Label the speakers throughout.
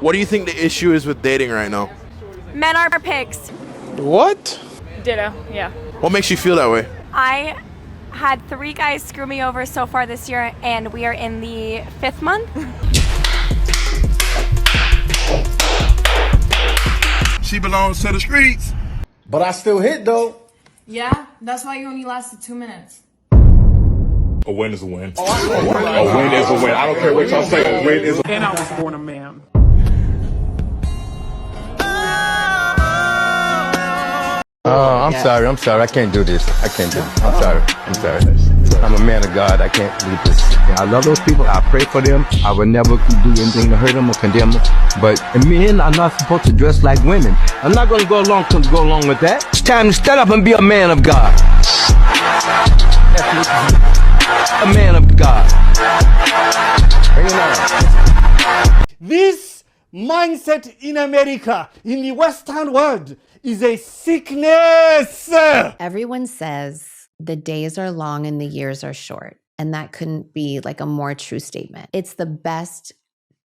Speaker 1: What do you think the issue is with dating right now?
Speaker 2: Men are pigs.
Speaker 1: What?
Speaker 3: Ditto, yeah.
Speaker 1: What makes you feel that way?
Speaker 2: I had 3 guys screw me over so far this year, and we are in the 5th month.
Speaker 4: She belongs to the streets.
Speaker 5: But I still hit though.
Speaker 3: Yeah, that's why you only lasted 2 minutes.
Speaker 4: A win is a win. A win is a win. I don't care what y'all say. A win is a win.
Speaker 6: And I was born a man.
Speaker 5: I'm sorry. I can't do this. I'm sorry. I'm a man of God. I can't do this. I love those people. I pray for them. I would never do anything to hurt them or condemn them. But men are not supposed to dress like women. I'm not going to go along with that. It's time to stand up and be a man of God. A man of God. Bring it on.
Speaker 7: This mindset in America, in the Western world, is a sickness.
Speaker 8: Everyone says the days are long and the years are short. And that couldn't be like a more true statement. It's the best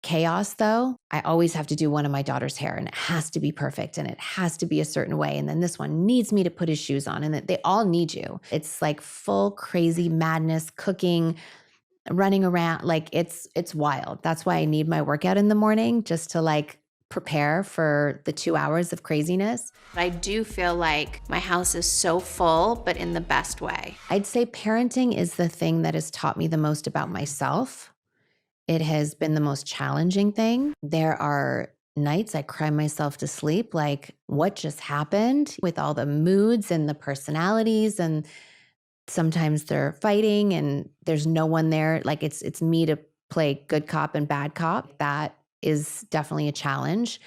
Speaker 8: chaos though. I always have to do one of my daughter's hair and it has to be perfect and it has to be a certain way. And then this one needs me to put his shoes on and they all need you. It's like full crazy madness, cooking, running around. Like it's wild. That's why I need my workout in the morning just to like prepare for the 2 hours of craziness. I do feel like my house is so full, but in the best way. I'd say parenting is the thing that has taught me the most about myself. It has been the most challenging thing. There are nights I cry myself to sleep, like what just happened with all the moods and the personalities, and sometimes they're fighting and there's no one there. Like it's me to play good cop and bad cop. That is definitely a challenge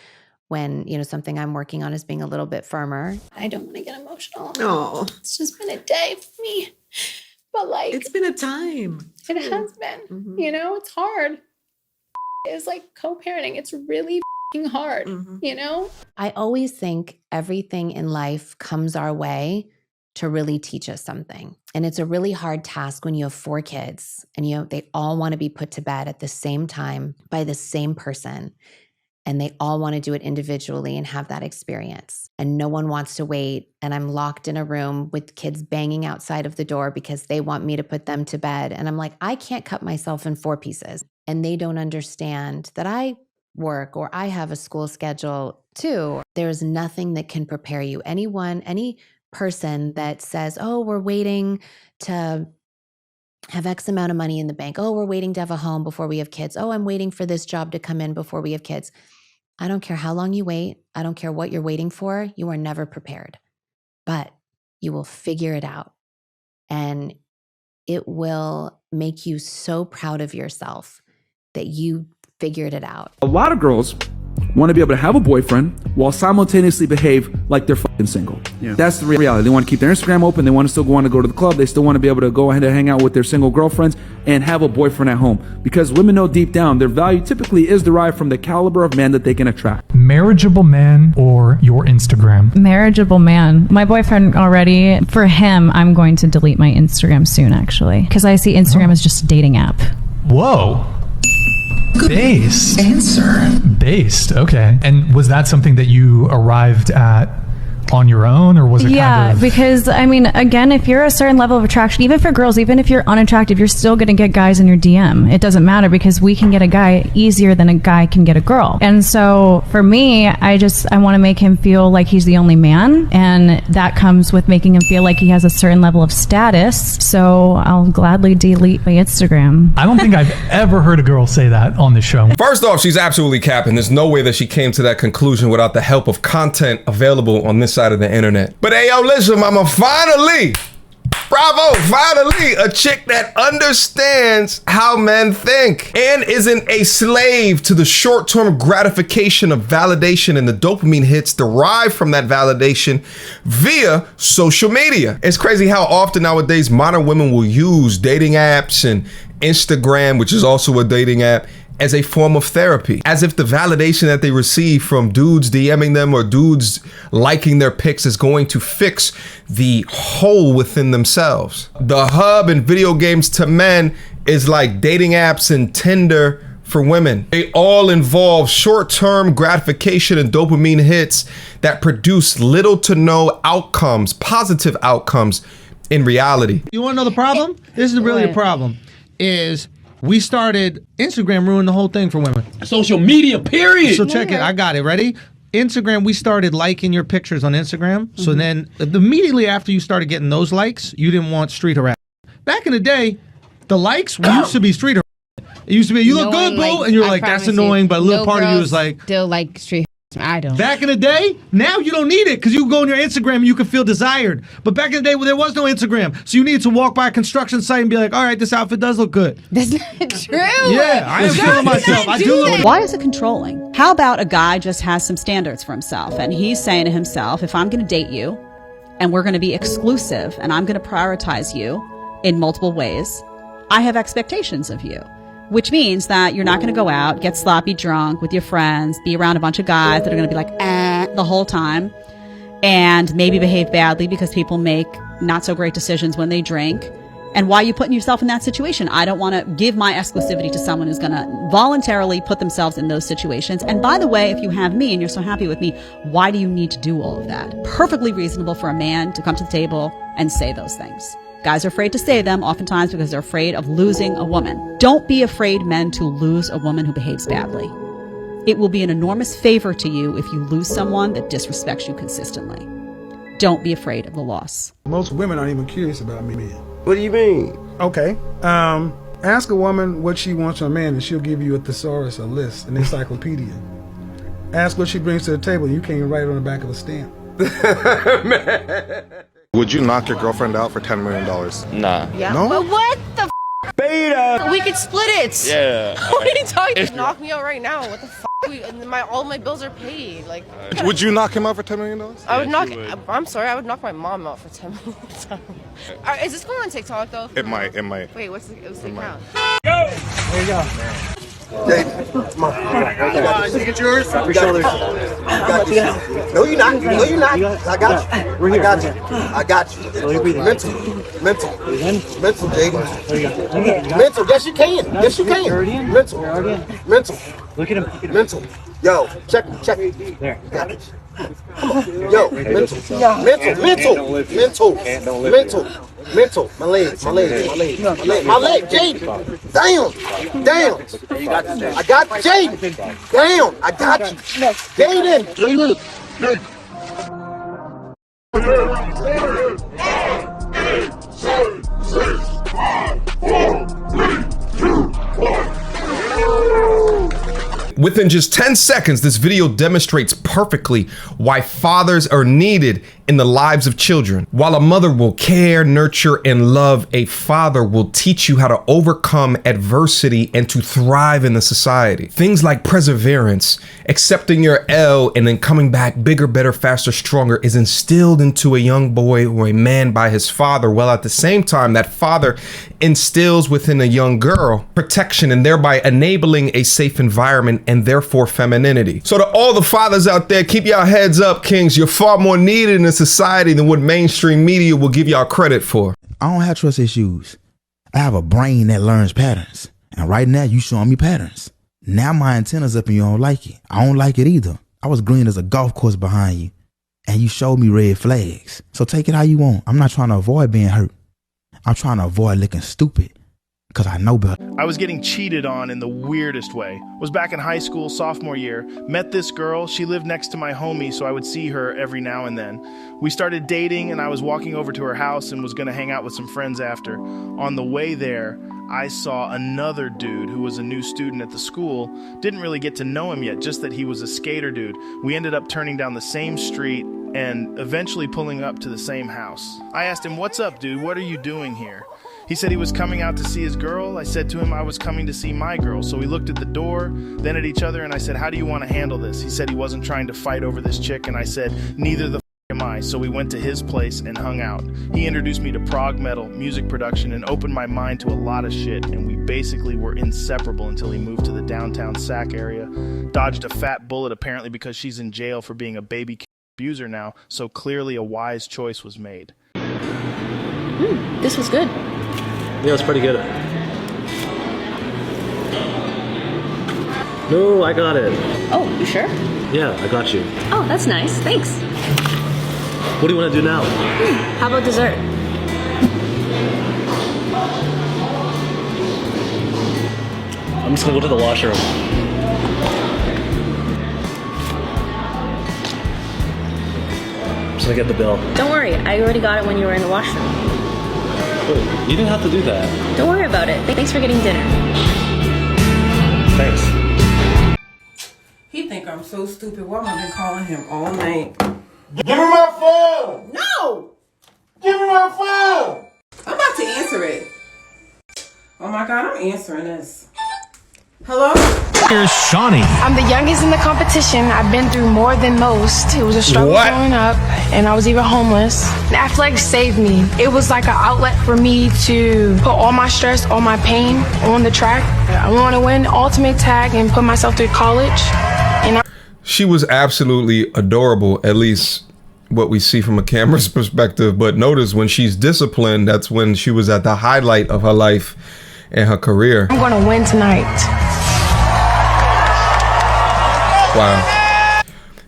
Speaker 8: when, something I'm working on is being a little bit firmer. I don't want to get emotional.
Speaker 9: No.
Speaker 8: It's just been a day for me. But like,
Speaker 9: it's been a time.
Speaker 8: It has been, it's hard. It's like co-parenting. It's really hard, I always think everything in life comes our way to really teach us something. And it's a really hard task when you have 4 kids and they all want to be put to bed at the same time by the same person. And they all want to do it individually and have that experience. And no one wants to wait. And I'm locked in a room with kids banging outside of the door because they want me to put them to bed. And I'm like, I can't cut myself in 4 pieces. And they don't understand that I work or I have a school schedule too. There's nothing that can prepare you. Any person that says, oh, we're waiting to have X amount of money in the bank. Oh, we're waiting to have a home before we have kids. Oh, I'm waiting for this job to come in before we have kids. I don't care how long you wait. I don't care what you're waiting for. You are never prepared, but you will figure it out. And it will make you so proud of yourself that you figured it out.
Speaker 6: A lot of girls want to be able to have a boyfriend while simultaneously behave like they're fucking single. Yeah. That's the reality. They want to keep their Instagram open. They want to still want to go to the club. They still want to be able to go ahead and hang out with their single girlfriends and have a boyfriend at home. Because women know deep down their value typically is derived from the caliber of man that they can attract.
Speaker 10: Marriageable man or your Instagram?
Speaker 11: Marriageable man. My boyfriend already, for him, I'm going to delete my Instagram soon actually. Because I see Instagram as just a dating app.
Speaker 10: Whoa. Based.
Speaker 9: Answer.
Speaker 10: Based, okay. And was that something that you arrived at on your own, or was it kind of...
Speaker 11: because I mean, again, if you're a certain level of attraction, even for girls, even if you're unattractive, you're still going to get guys in your DM. It doesn't matter because we can get a guy easier than a guy can get a girl. And so for me, I want to make him feel like he's the only man, and that comes with making him feel like he has a certain level of status. So I'll gladly delete my Instagram.
Speaker 10: I don't think I've ever heard a girl say that on the show.
Speaker 12: First off, she's absolutely capping. There's no way that she came to that conclusion without the help of content available on this side of the internet. But hey, yo, listen, mama, finally, a chick that understands how men think and isn't a slave to the short-term gratification of validation and the dopamine hits derived from that validation via social media. It's crazy how often nowadays modern women will use dating apps and Instagram, which is also a dating app, as a form of therapy, as if the validation that they receive from dudes DMing them or dudes liking their pics is going to fix the hole within themselves. The hub in video games to men is like dating apps and Tinder for women. They all involve short-term gratification and dopamine hits that produce little to no outcomes, positive outcomes in reality.
Speaker 13: You want to know the problem? This is really the problem. Is we started Instagram ruined the whole thing for women.
Speaker 14: Social media, period.
Speaker 13: So check it. I got it. Ready? Instagram, we started liking your pictures on Instagram. So then immediately after you started getting those likes, you didn't want street harassment. Back in the day, the likes used to be street harassment. It used to be, you look good, boo, and you're like, that's annoying, but a little part of you is like,
Speaker 15: still like street. I don't.
Speaker 13: Back in the day, now you don't need it because you go on your Instagram and you can feel desired. But back in the day, well, there was no Instagram, so you needed to walk by a construction site and be like, all right, this outfit does look good.
Speaker 15: That's not true.
Speaker 13: Yeah, I am feeling myself. I do look.
Speaker 16: Why is it controlling? How about a guy just has some standards for himself and he's saying to himself, if I'm going to date you and we're going to be exclusive and I'm going to prioritize you in multiple ways, I have expectations of you. Which means that you're not going to go out, get sloppy drunk with your friends, be around a bunch of guys that are going to be like, the whole time, and maybe behave badly because people make not so great decisions when they drink. And why are you putting yourself in that situation? I don't want to give my exclusivity to someone who's going to voluntarily put themselves in those situations. And by the way, if you have me and you're so happy with me, why do you need to do all of that? Perfectly reasonable for a man to come to the table and say those things. Guys are afraid to say them, oftentimes because they're afraid of losing a woman. Don't be afraid, men, to lose a woman who behaves badly. It will be an enormous favor to you if you lose someone that disrespects you consistently. Don't be afraid of the loss.
Speaker 17: Most women aren't even curious about men.
Speaker 18: What do you mean?
Speaker 17: Okay. Ask a woman what she wants from a man and she'll give you a thesaurus, a list, an encyclopedia. Ask what she brings to the table and you can't even write it on the back of a stamp.
Speaker 19: Would you knock your girlfriend out for $10 million? Nah.
Speaker 15: Yeah.
Speaker 19: No?
Speaker 15: But what the
Speaker 19: Beta!
Speaker 15: We could split it.
Speaker 19: Yeah.
Speaker 15: What are you talking about? Knock me out right now. What the all my bills are paid. Like.
Speaker 19: Would you knock him out for $10 million?
Speaker 15: I would knock. I'm sorry. I would knock my mom out for $10 million. Is this going on TikTok though?
Speaker 19: It might.
Speaker 15: Wait, what's the count?
Speaker 17: There you go.
Speaker 18: Come on. You get yours? I got you. No, you're not. No, you're not. I got you. I got you. Mental, Jaden. Mental. Yes, you can. Mental.
Speaker 20: Look at him.
Speaker 18: Mental. Yo, check.
Speaker 20: There.
Speaker 18: Got it. Come on. Yo, mental. My leg, Jaden. Damn. I got Jaden. Damn, I got you. Jaden.
Speaker 12: Within just 10 seconds, this video demonstrates perfectly why fathers are needed in the lives of children. While a mother will care, nurture, and love, a father will teach you how to overcome adversity and to thrive in the society. Things like perseverance, accepting your L, and then coming back bigger, better, faster, stronger is instilled into a young boy or a man by his father, while at the same time that father instills within a young girl protection and thereby enabling a safe environment and therefore femininity. So to all the fathers out there, keep y'all heads up, kings. You're far more needed in the society than what mainstream media will give y'all credit for.
Speaker 21: I don't have trust issues. I have a brain that learns patterns. And right now you showing me patterns. Now my antenna's up and you don't like it. I don't like it either. I was green as a golf course behind you and you showed me red flags. So take it how you want. I'm not trying to avoid being hurt. I'm trying to avoid looking stupid. Because I know better.
Speaker 22: I was getting cheated on in the weirdest way. Was back in high school, sophomore year. Met this girl. She lived next to my homie, so I would see her every now and then. We started dating, and I was walking over to her house and was going to hang out with some friends after. On the way there, I saw another dude who was a new student at the school. Didn't really get to know him yet, just that he was a skater dude. We ended up turning down the same street and eventually pulling up to the same house. I asked him, "What's up, dude? What are you doing here?" He said he was coming out to see his girl. I said to him I was coming to see my girl. So we looked at the door, then at each other, and I said, "How do you want to handle this?" He said he wasn't trying to fight over this chick, and I said, "Neither the am I." So we went to his place and hung out. He introduced me to prog metal, music production, and opened my mind to a lot of shit, and we basically were inseparable until he moved to the downtown Sac area. Dodged a fat bullet apparently because she's in jail for being a baby abuser now, so clearly a wise choice was made.
Speaker 15: This was good.
Speaker 23: Yeah, it was pretty good.
Speaker 1: No, I got it.
Speaker 20: Oh, you sure?
Speaker 1: Yeah, I got you.
Speaker 20: Oh, that's nice. Thanks.
Speaker 1: What do you want to do now?
Speaker 20: How about dessert?
Speaker 1: I'm just gonna go to the washroom. I'm just gonna get the bill.
Speaker 20: Don't worry, I already got it when you were in the washroom.
Speaker 1: Wait, you didn't have to do that.
Speaker 20: Don't worry about it. Thanks for getting dinner.
Speaker 1: Thanks.
Speaker 23: He think I'm so stupid. Why am I been calling him all night?
Speaker 18: Give me my phone!
Speaker 23: No!
Speaker 18: Give me my phone!
Speaker 23: I'm about to answer it. Oh my God, I'm answering this. Hello?
Speaker 10: Here's Shawnee.
Speaker 24: I'm the youngest in the competition. I've been through more than most. It was a struggle growing up, and I was even homeless. Athletics saved me. It was like an outlet for me to put all my stress, all my pain on the track. I want to win ultimate tag and put myself through college. And
Speaker 12: She was absolutely adorable, at least what we see from a camera's perspective. But notice when she's disciplined, that's when she was at the highlight of her life and her career.
Speaker 24: I'm going to win tonight.
Speaker 12: Wow.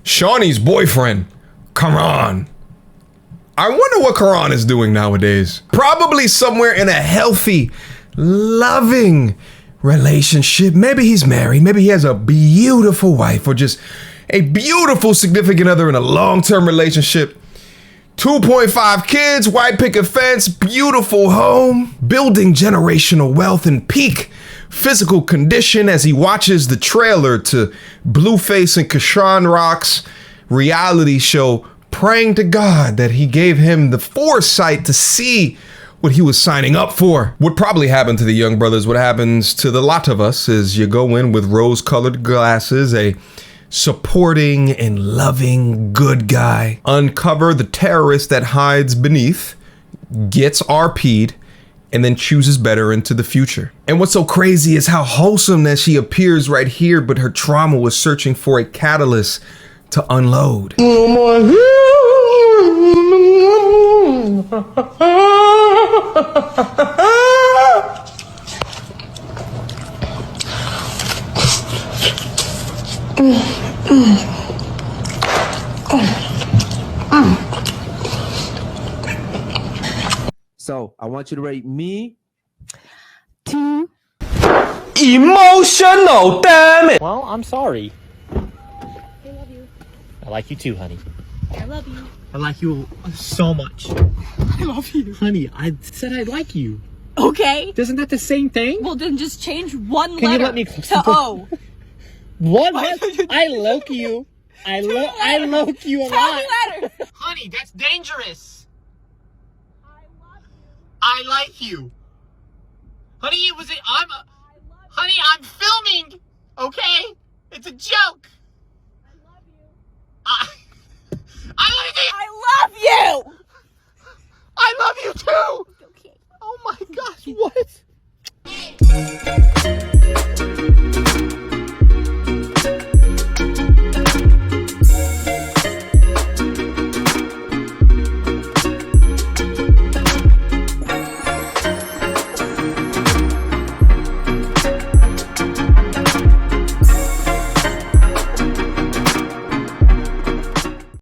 Speaker 12: Shawnee's boyfriend, Karan. I wonder what Karan is doing nowadays. Probably somewhere in a healthy, loving relationship. Maybe he's married. Maybe he has a beautiful wife or just a beautiful significant other in a long-term relationship. 2.5 kids, white picket fence, beautiful home, building generational wealth and peak physical condition as he watches the trailer to Blueface and Kashawn Rock's reality show, praying to God that he gave him the foresight to see what he was signing up for. What probably happened to the young brothers, what happens to the lot of us, is you go in with rose-colored glasses, a supporting and loving good guy, uncover the terrorist that hides beneath, gets RP'd, and then chooses better into the future. And what's so crazy is how wholesome that she appears right here, but her trauma was searching for a catalyst to unload.
Speaker 25: So I want you to rate me.
Speaker 26: Two.
Speaker 25: Emotional, damn it!
Speaker 26: Well, I'm sorry. I love you. I like you too, honey. I love you. I like you so much. I love you. Honey, I said I like you. Okay. Isn't that the same thing? Well, then just change one Can letter you let me to O. What? I loke you. I loke you a lot. Letters. Honey, that's dangerous. I like you. Honey, honey, I'm filming. Okay? It's a joke. I love you. I love you too. Okay. Oh my gosh, what?